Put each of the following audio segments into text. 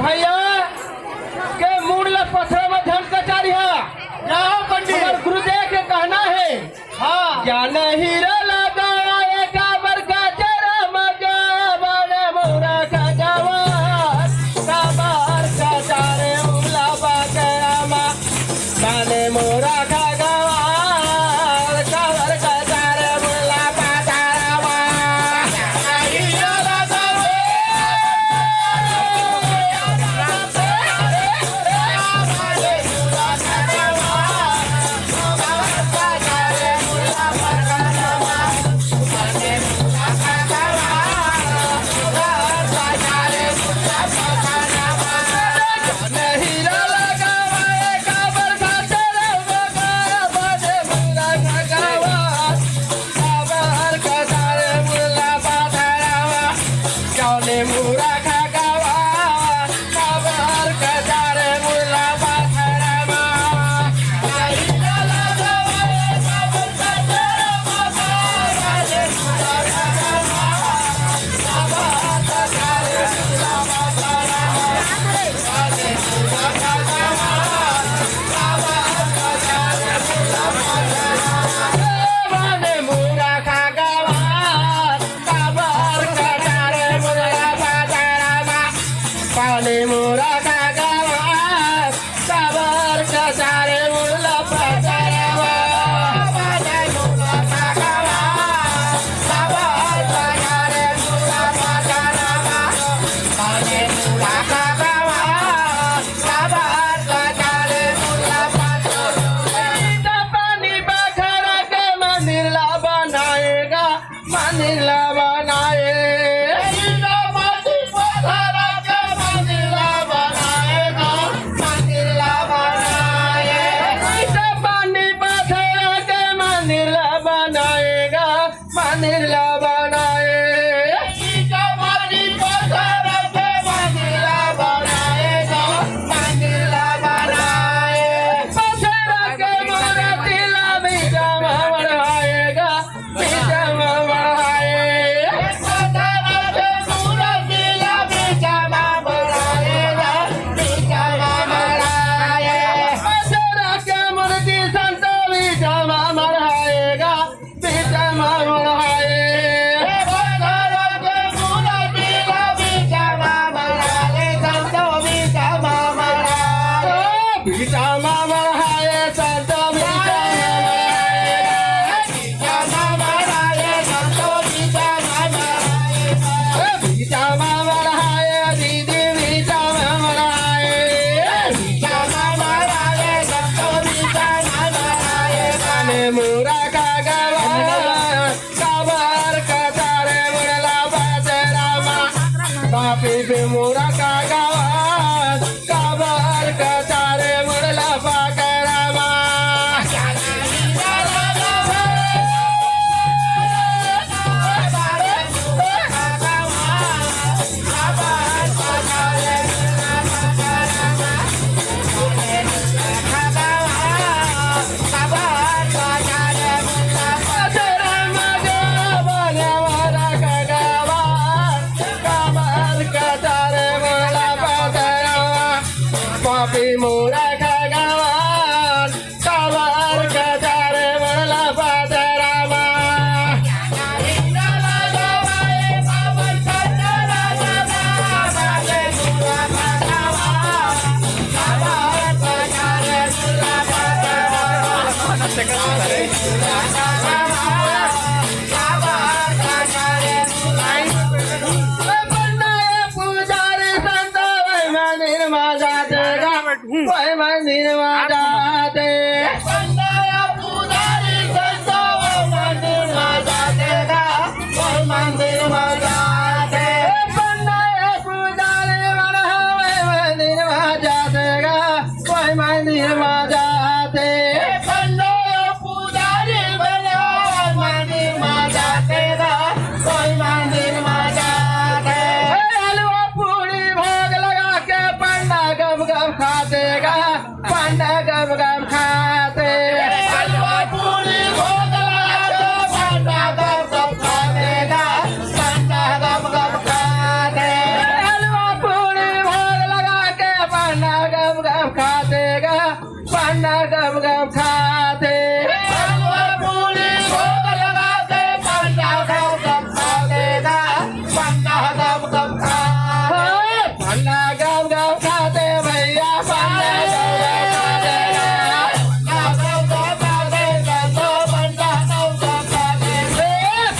भैया के मूल पत्थर में धन कचारी है। जाओ पंडित। और गुरुदेव के कहना है हाँ ज्ञान हीरा लगा काबर का चरा मगा बड़े मोरा का गवार काबर का चारे उला बाकरामा बने मोरा का गवार काबर का चारे उला बाकरामा हीरा लगा मोरा का गवार काबर का चारे मुला पचारवा बने मोरा का गवार काबर का चारे मुला पचारवा बने मोरा का गवार काबर का चारे मुला पचारवा पानी बखरा के मंदिर ला बनाएगा मंदिर ला बनाए मंदिर ला बनाए पानी पत्थर के मंदिर ला बनाएगा मंदिर ला बनाए पत्थर के मूर्ति ला बीजा बढ़ाएगा बीजा बढ़ाए पत्थर के मूर्ति ला बीजा बढ़ाएगा बीजा बढ़ाए पत्थर के मूर्ति संत बीजा बढ़ाएगा बीजा मोरा का गवार काबर का चारे मुड़ला बाजरामा बापी पे मोरा का गवार काबर का चारे मुड़ला बाकरामा मोरा का गवार काबर का चारे मुड़ला बाजरामा पुजारी संत मंदिर में जाते कोई मंदिर में जाते पुजारी संत मंदिर में जाते कोई मंदिर में जाते पुजारी मंदिर में जाते कोई मंदिर में जाते पुजारी मंदिर में जाते कोई मंदिर में जाते हलवा पूरी भोग लगा के पंडा गब गब खाते पंडा गब गब खाते पंडा गम गम खाते हलवा पूरी भोग लगाते पंडा गम गम खाते गा पंडा गम गम खाते पंडा गम गम खाते भैया पंडा गम गम खाते संतो पंडा गम गम खाते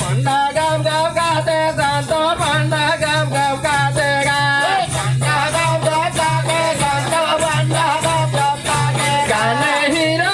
पंडा गम गम खाते संतो पंडा गम गम खाते गा पंडा गम गम खाते संतो पंडा गम गम खाते गाने हीरो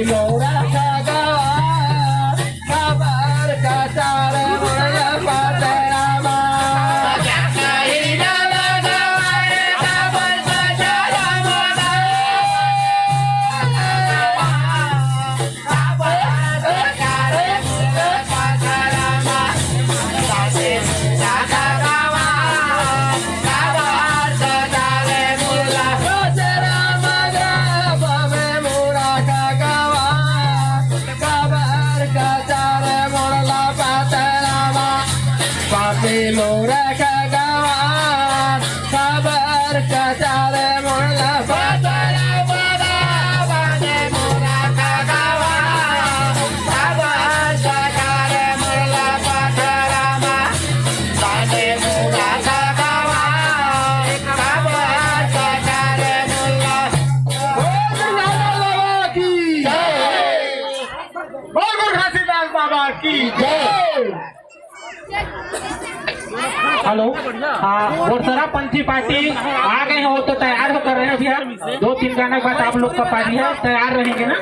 मोरा का गवार खबर का चार मुरला पाते रामा मोरा का गवार खबर का चार मुरला पाते मोरा का गवार खबर का चार मुरला पाते रामा बाने मोरा का गवार खबर का चार मुरला की जय बोल घासीदास बाबा की जय। हेलो घोड़सरा पंथी पार्टी आ गए हैं, वो तो तैयार हो कर रहे हैं भैया। 2-3 गाने के बाद आप लोग का पार्टी है, तैयार रहेंगे ना।